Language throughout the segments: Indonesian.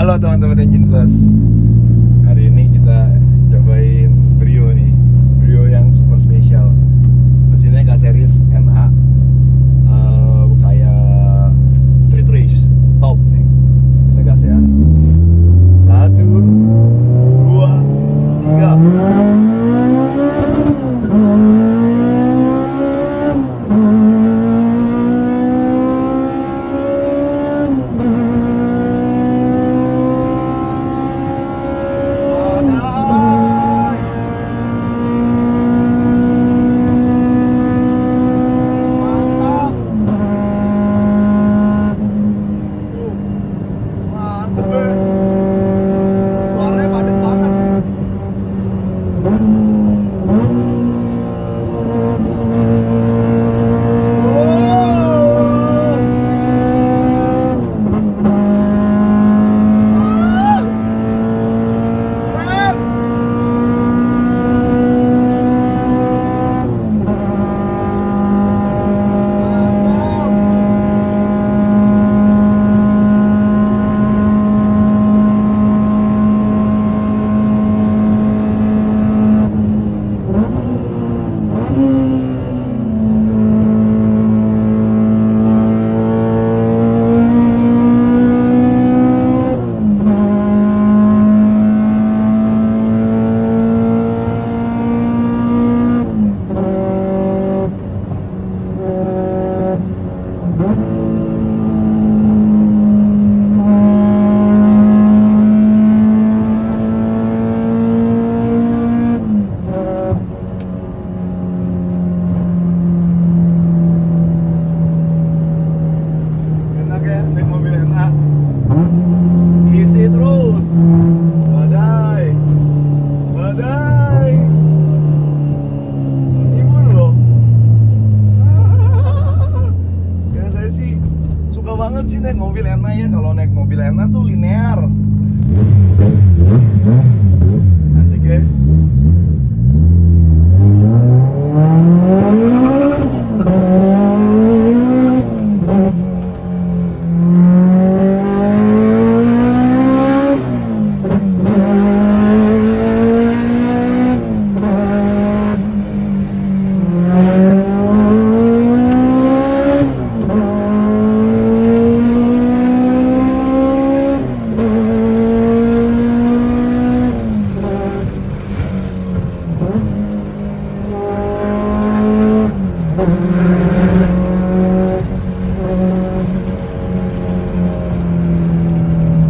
Halo teman-teman Engine Plus. Hari ini kita cobain Brio nih, Brio yang super spesial. Mesinnya K-Series NA, kayak street race, top nih. Kita gas ya. 1, 2, 3. Suaranya padat banget. Enak ya, naik mobil enak. Isi terus. Badai. Badai. Menghibur loh. Ya saya sih suka banget sih naik mobil enak ya. Kalau naik mobil enak tuh linear. Asik ya.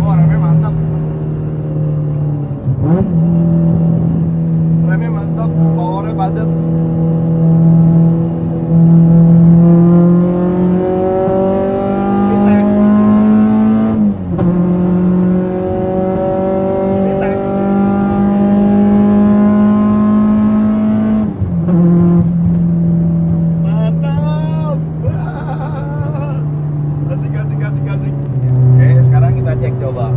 Oh, remnya mantap. Remnya mantap, powernya padat. Pitek. Pitek. Mantap. Asik, asik, asik, asik. Oke, sekarang kita cek coba.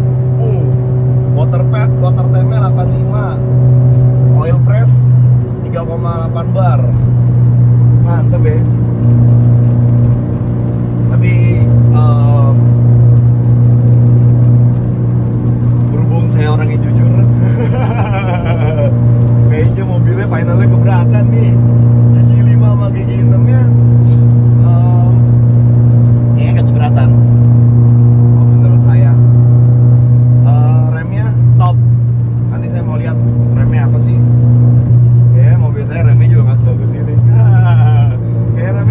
Water temnya 85. Oil press 3,8 bar. Mantep ya. Tapi berhubung saya orang yang jujur, kayaknya mobilnya finalnya keberatan nih. Gigi 5 sama gigi 6 nya kayaknya agak keberatan. Oh, menurut saya remnya top. Nanti saya mau lihat remnya apa sih. Ya mobil saya remnya juga nggak sebagus ini. Kayak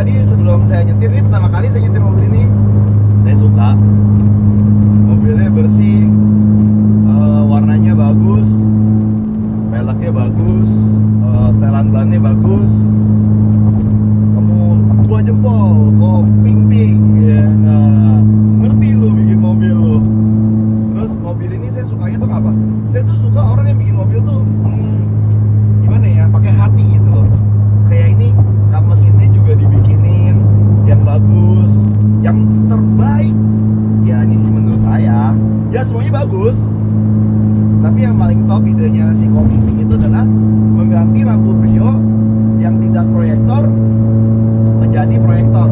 tadi sebelum saya nyetir, ini pertama kali saya nyetir mobil ini. Saya suka mobilnya bersih, warnanya bagus, peleknya bagus, setelan bannya bagus. Kamu 2 jempol, kok ping-ping ya, ngerti lo bikin mobil lo. Terus mobil ini saya sukanya tuh apa? Saya tuh suka orang yang bikin mobil tuh gimana ya, pakai hati gitu loh. Kayak ini kap mesinnya juga dibikinin yang bagus, yang terbaik. Ya ini sih menurut saya, ya semuanya bagus. Tapi yang paling top idenya si Koping itu adalah mengganti lampu Brio yang tidak proyektor menjadi proyektor.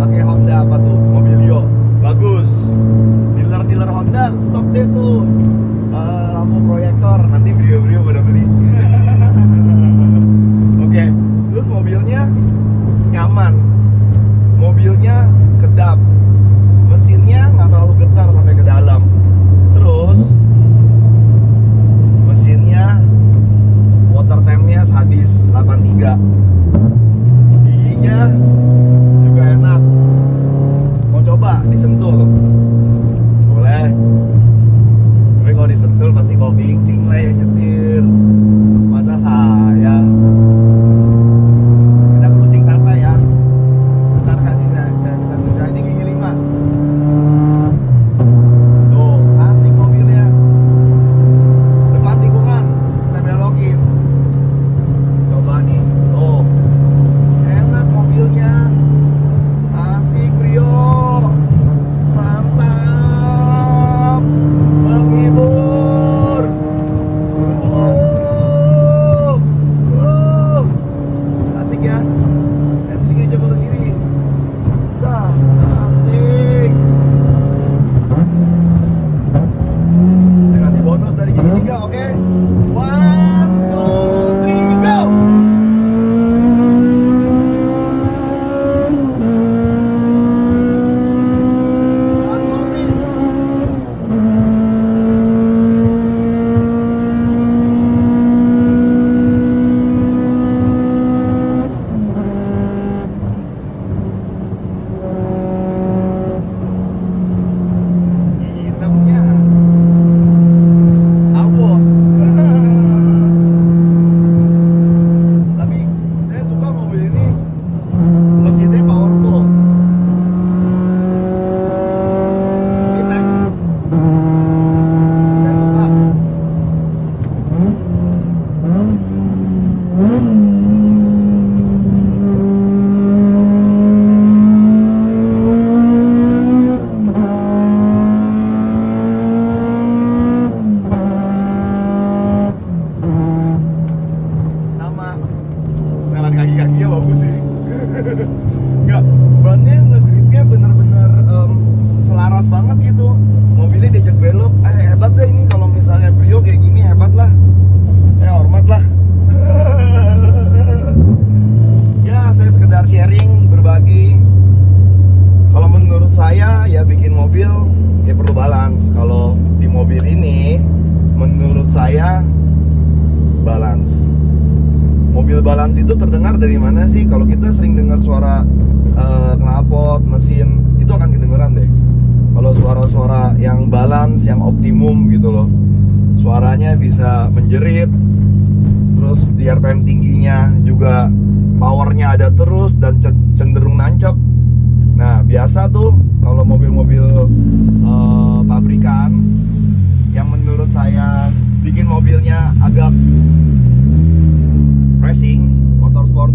Pakai Honda apa tuh? Mobilio. Bagus. Dealer-dealer Honda stop deh tuh lampu proyektor. Nanti Brio-Brio pada beli. Oke. Terus mobilnya nyaman. Mobilnya kedap. Mesinnya nggak terlalu getar sampai ke dalam. Terus mesinnya water tempnya sadis 83. Giginya juga enak. Mau coba disentuh? Boleh. Tapi kalau disentuh pasti Koping lah yang nyetir. Masa saya? Kita cruising santai ya. Ntar kasih kita bisa ini gigi 5. Tuh, asik mobilnya. Depan tikungan, kita belokin. Coba nih, tuh. Enak mobilnya. Asik Brio. Mantap. Menghibur. Asik ya. Endingnya coba ke kiri. Sah, asik. Saya kasih bonus dari gigi 3, oke? 1, 2, 3, go! Last warning. Gigi 6-nya abot. Tapi saya suka mobil ini, mesinnya powerful. Kita, saya suka. Sama setelan kaki-kakinya bagus sih. Enggak, bannya ngegripnya bener-bener selaras banget gitu. Mobilnya diajak belok, hebat deh ini. Kalau misalnya Brio kayak gini hebat lah. Hormat lah. Ya saya sekedar sharing, berbagi. Kalau menurut saya ya bikin mobil ya perlu balance. Kalau di mobil ini menurut saya balance. Mobil balance itu terdengar dari mana sih? Kalau kita sering dengar suara knalpot, mesin, itu akan kedengeran deh. Kalau suara-suara yang balance, yang optimum gitu loh, suaranya bisa menjerit. Terus di RPM tingginya juga powernya ada terus dan cenderung nancep. Nah biasa tuh kalau mobil-mobil pabrikan yang menurut saya bikin mobilnya agak racing, motorsport,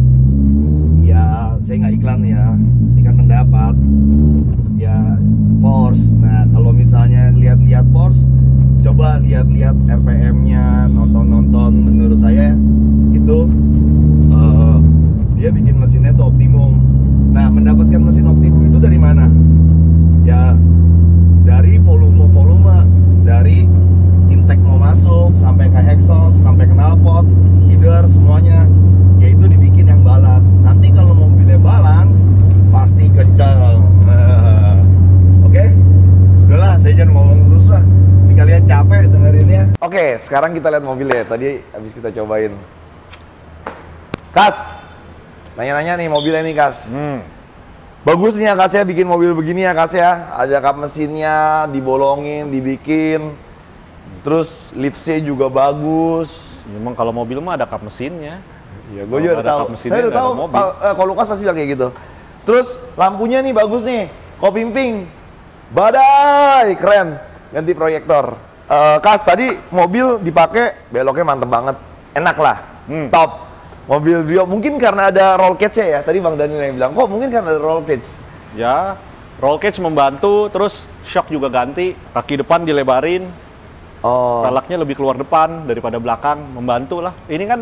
ya saya nggak iklan ya, ini kan pendapat ya. Porsche, nah kalau misalnya lihat-lihat Porsche, coba lihat-lihat RPM-nya, nonton-nonton, menurut saya itu dia bikin mesinnya tuh optimum. Nah mendapatkan mesin optimum itu dari mana? Ya dari volume, dari intake mau masuk sampai ke exhaust, sampai knalpot, header, semuanya yaitu dibikin yang balance. Nanti kalau mobilnya balance pasti kencang. Oke? Udahlah, saya jangan ngomong susah. Ini kalian capek dengerinnya. Oke, sekarang kita lihat mobilnya. Tadi habis kita cobain. Kas, nanya-nanya nih mobilnya nih, Kas. Bagus nih ya, Kas ya, bikin mobil begini ya, Kas ya. Ada kap mesinnya, dibolongin, dibikin. Terus lipsnya juga bagus. Memang kalau mobil mah ada kap mesinnya. Ya, gue juga tahu. Saya udah tahu. Kalau Lukas pasti bilang kayak gitu. Terus lampunya nih bagus nih, kopimping, badai, keren. Ganti proyektor. Kas, tadi mobil dipakai, beloknya mantep banget. Enak lah, top. Mobil Brio, mungkin karena ada roll cage ya, tadi Bang Daniel yang bilang, kok mungkin karena ada roll cage? Ya, roll cage membantu, terus shock juga ganti, kaki depan dilebarin, peleknya lebih keluar depan daripada belakang, membantu lah. Ini kan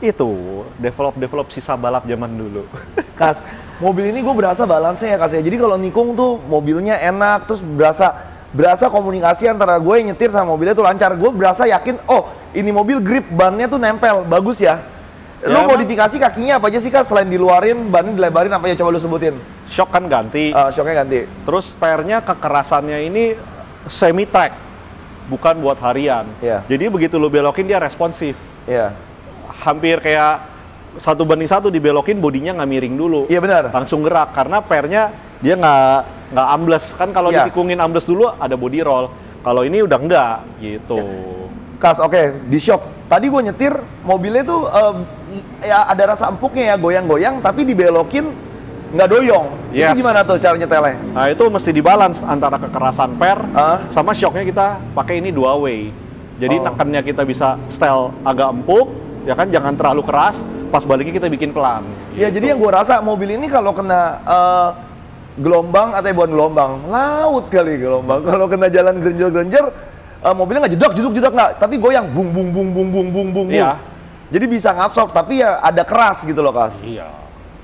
itu, develop sisa balap zaman dulu. Kas, mobil ini gue berasa balance-nya ya, Kas ya. Jadi kalau nikung tuh mobilnya enak, terus berasa komunikasi antara gue yang nyetir sama mobilnya tuh lancar. Gue berasa yakin, oh ini mobil grip bannya tuh nempel, bagus ya. Lu modifikasi kakinya apa aja sih, Kak? Selain diluarin, bannya dilebarin, apa aja coba lu sebutin? Shock kan ganti. Shocknya ganti. Terus pernya kekerasannya ini semi track, bukan buat harian. Yeah. Jadi begitu lu belokin dia responsif. Iya. Hampir kayak 1:1 dibelokin, bodinya nggak miring dulu. Iya benar. Langsung gerak karena pernya dia nggak ambles. Kan kalau ditikungin ambles dulu ada body roll. Kalau ini udah enggak gitu. Kas, oke, di shock. Tadi gue nyetir, mobilnya tuh ya ada rasa empuknya ya, goyang-goyang, tapi dibelokin nggak doyong. Yes. Itu gimana tuh cara nyetelnya? Nah itu mesti dibalance antara kekerasan per sama shocknya. Kita pakai ini 2 way. Jadi nekannya kita bisa setel agak empuk, ya kan, jangan terlalu keras. Pas baliknya kita bikin pelan. Ya gitu. Jadi yang gue rasa mobil ini kalau kena gelombang atau bukan gelombang, laut kali gelombang. Kalau kena jalan grenjer-grenjer, mobilnya nggak jedok nggak, tapi goyang bung. Iya. Jadi bisa ngabsorb, tapi ya ada keras gitu loh, Kas. Iya.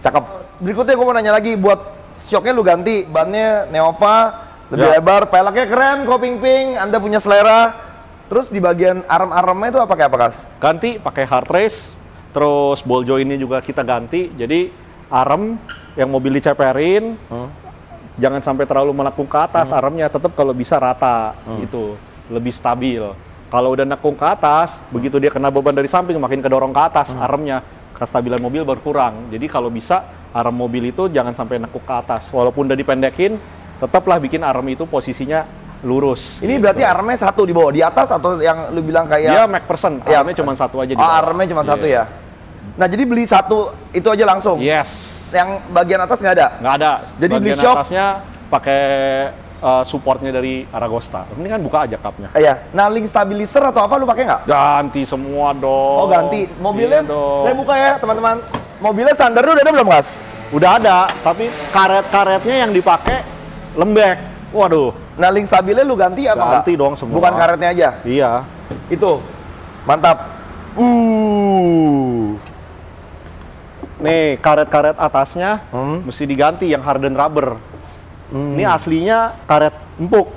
Cakep. Berikutnya gue mau nanya lagi, buat shocknya lu ganti, bannya Neova, lebih lebar, peleknya keren, koping-ping, Anda punya selera. Terus di bagian arm-armnya itu apa kayak apa, Kas? Ganti pakai hard race, terus ball jointnya juga kita ganti. Jadi arm yang mobil diceperin, jangan sampai terlalu melengkung ke atas, armnya tetap kalau bisa rata gitu. Lebih stabil. Kalau udah nekung ke atas, begitu dia kena beban dari samping makin kedorong ke atas armnya, kestabilan mobil berkurang. Jadi kalau bisa arm mobil itu jangan sampai nekuk ke atas. Walaupun udah dipendekin, tetaplah bikin arm itu posisinya lurus. Ini gitu. berarti armnya satu di bawah, di atas atau yang lu bilang kayak? Dia MacPherson, armnya cuma satu aja di bawah. Armnya cuma satu ya. Nah jadi beli satu itu aja langsung. Yes. Yang bagian atas nggak ada? Nggak ada. Jadi bagian beli shock atasnya pakai supportnya dari Aragosta. Ini kan buka aja kapnya. Iya. Nah, link stabilizer atau apa lu pakai nggak? Ganti semua dong. Oh, ganti. Mobilnya, saya buka ya teman-teman. Mobilnya standar udah ada belum, Mas? Udah ada, tapi karet-karetnya yang dipakai lembek. Waduh. Nah, link stabilnya lu ganti atau ganti enggak? Dong semua. Bukan karetnya aja? Iya. Itu. Mantap. Nih, karet-karet atasnya mesti diganti yang hardened rubber. Ini aslinya karet empuk.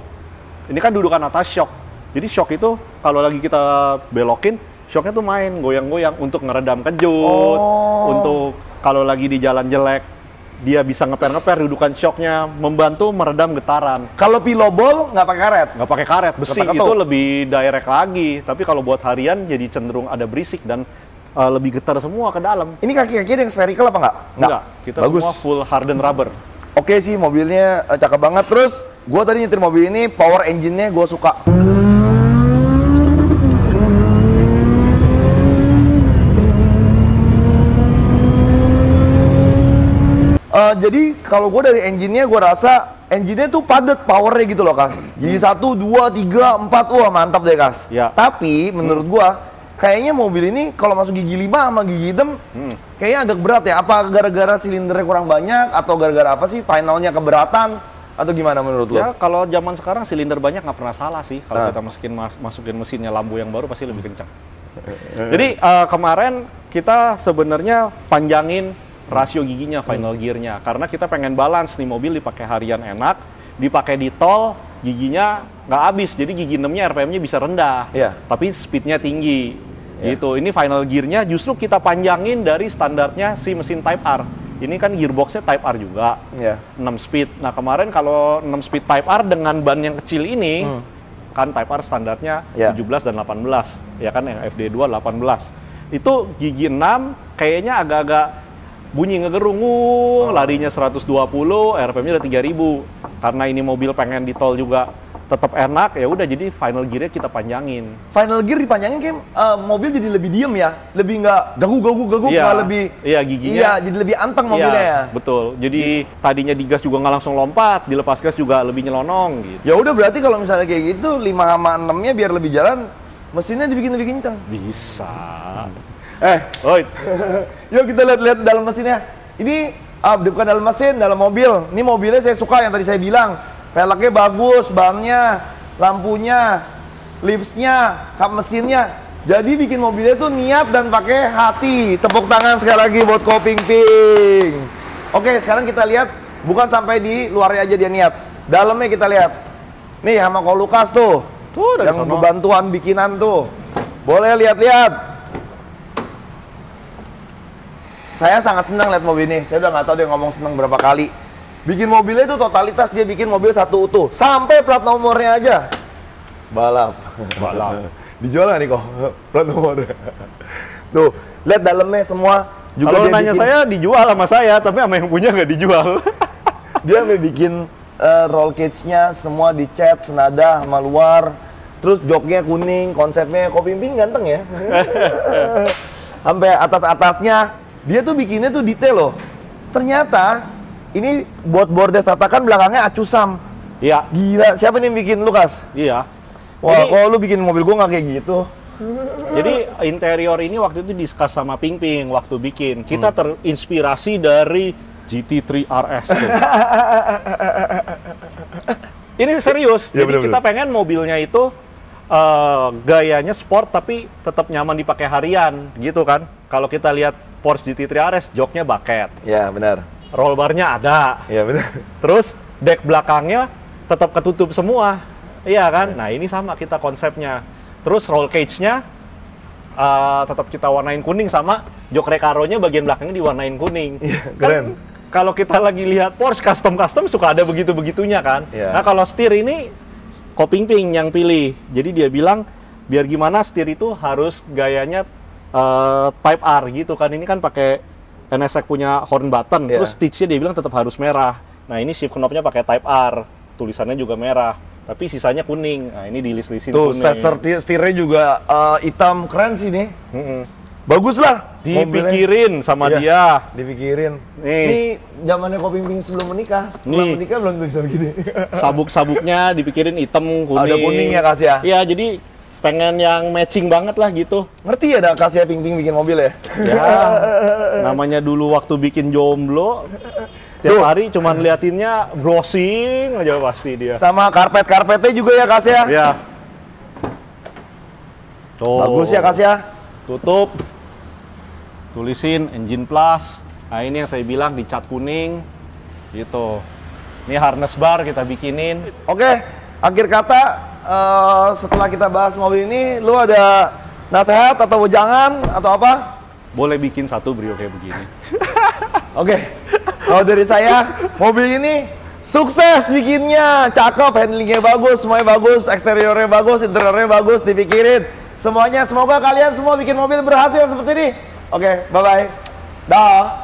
Ini kan dudukan atas shock. Jadi shock itu kalau lagi kita belokin, shocknya tuh main goyang-goyang untuk ngeredam kejut, untuk kalau lagi di jalan jelek dia bisa ngeper-ngeper dudukan shocknya, membantu meredam getaran. Kalau pilobol nggak pakai karet? Nggak pakai karet, besi itu lebih direct lagi. Tapi kalau buat harian jadi cenderung ada berisik dan lebih getar semua ke dalam. Ini kaki-kaki ada yang spherical apa nggak? Nggak. Kita bagus. Semua full hardened rubber. Oke sih, mobilnya cakep banget. Terus, gue tadi nyetir mobil ini, power engine-nya gue suka. Jadi, kalau gue dari engine-nya, gue rasa engine-nya tuh padat powernya gitu loh, Kas. Jadi 1, 2, 3, 4, wah mantap deh, Kas. Ya. Tapi, menurut gue, kayaknya mobil ini kalau masuk gigi 5 sama gigi 6 kayaknya agak berat ya. Apa gara-gara silindernya kurang banyak atau gara-gara apa sih, finalnya keberatan atau gimana menurut lo? Ya kalau zaman sekarang silinder banyak nggak pernah salah sih. Kalau kita masukin mesinnya lambu yang baru pasti lebih kencang. Jadi kemarin kita sebenarnya panjangin rasio giginya, final gearnya, karena kita pengen balance nih, mobil dipakai harian enak, dipakai di tol giginya nggak habis, jadi gigi 6-nya RPM-nya bisa rendah, tapi speednya tinggi. Gitu. Ini final gearnya justru kita panjangin dari standarnya si mesin Type R. Ini kan gearboxnya Type R juga, 6 speed. Nah kemarin kalau 6 speed Type R dengan ban yang kecil ini, kan Type R standarnya 17 dan 18, ya kan, yang FD2 18. Itu gigi 6 kayaknya agak-agak bunyi ngegerung, larinya 120, RPM-nya udah 3000. Karena ini mobil pengen di tol juga tetap enak, ya udah jadi final gear-nya kita panjangin. Final gear dipanjangin kayak mobil jadi lebih diem ya, lebih nggak gagu, Iya, nggak lebih. iya giginya. Iya, jadi lebih anteng mobilnya ya. Betul. Jadi tadinya digas juga nggak langsung lompat, dilepas gas juga lebih nyelonong gitu. Ya udah berarti kalau misalnya kayak gitu 5 sama 6-nya biar lebih jalan, mesinnya dibikin lebih kencang. Bisa. Oi. Yuk kita lihat-lihat dalam mesinnya. Ini bukan dalam mesin, dalam mobil. Ini mobilnya saya suka yang tadi saya bilang. Peleknya bagus, bannya, lampunya, lipsnya, kap mesinnya. Jadi bikin mobilnya tuh niat dan pakai hati. Tepuk tangan sekali lagi buat Ko Ping Ping. Oke, sekarang kita lihat bukan sampai di luarnya aja dia niat. Dalamnya kita lihat. Nih sama Ko Lukas tuh. Yang bantuan bikinan tuh. Boleh lihat-lihat. Saya sangat senang lihat mobil ini. Saya udah nggak tahu dia ngomong senang berapa kali. Bikin mobilnya itu totalitas, dia bikin mobil satu utuh. Sampai plat nomornya aja. Balap. Dijual nggak nih kok? Plat nomornya. Tuh, lihat dalamnya semua. Kalau nanya saya dijual sama saya, tapi sama yang punya nggak dijual. Dia bikin roll cage-nya semua dicat senada sama luar. Terus joknya kuning, konsepnya Ko Ping Ping ganteng ya. Sampai atas-atasnya. Dia tuh bikinnya tuh detail loh. Ternyata ini buat bordes tatakan belakangnya acusam. Iya. Gila, siapa nih yang bikin, Lukas? Iya. Wah, kok lu bikin mobil gua nggak kayak gitu? Jadi interior ini waktu itu discuss sama Ping Ping waktu bikin. Kita terinspirasi dari GT3 RS. Ini serius. Ya, jadi kita pengen mobilnya itu gayanya sport tapi tetap nyaman dipakai harian, gitu kan? Kalau kita lihat Porsche GT3 RS, joknya bucket. Ya, benar. Roll bar-nya ada. Ya, benar. Terus deck belakangnya tetap ketutup semua. Iya kan? Nah, ini sama kita konsepnya. Terus roll cage-nya tetap kita warnain kuning sama jok Recaro-nya bagian belakangnya diwarnain kuning. Iya, keren. Kan, kalau kita lagi lihat Porsche custom suka ada begitu-begitunya kan. Yeah. Nah, kalau setir ini Ko Ping Ping yang pilih. Jadi dia bilang biar gimana setir itu harus gayanya Type R gitu kan. Ini kan pakai NSX punya horn button, terus stitch-nya dia bilang tetap harus merah. Nah, ini shift knob-nya pakai Type R, tulisannya juga merah, tapi sisanya kuning. Nah, ini dilis-lisin kuning. Tuh, setirnya juga hitam, keren sih nih. Bagus lah. Dipikirin sama dia. Dipikirin. Ini zamannya Ko Ping Ping sebelum menikah. Setelah menikah belum tuh bisa begini. Sabuk-sabuknya dipikirin hitam, kuning. Ada kuning ya, Kas ya? Iya, jadi pengen yang matching banget lah gitu. Ngerti ya ada Kasya Ping Ping bikin mobil ya? Ya, namanya dulu waktu bikin jomblo, tiap hari cuman liatinnya browsing aja pasti dia. Sama karpet-karpetnya juga ya Kasya? Ya. Tuh. Bagus ya Kasya? Tutup. Tulisin Engine Plus. Nah, ini yang saya bilang dicat kuning. Gitu. Ini harness bar kita bikinin. Oke, akhir kata setelah kita bahas mobil ini, lu ada nasihat atau wejangan atau apa? Boleh bikin satu Brio kayak begini. Oke, kalau dari saya, mobil ini sukses bikinnya, cakep, handlingnya bagus, semuanya bagus, eksteriornya bagus, interiornya bagus, dipikirin semuanya. Semoga kalian semua bikin mobil berhasil seperti ini. Oke, bye-bye. Dah.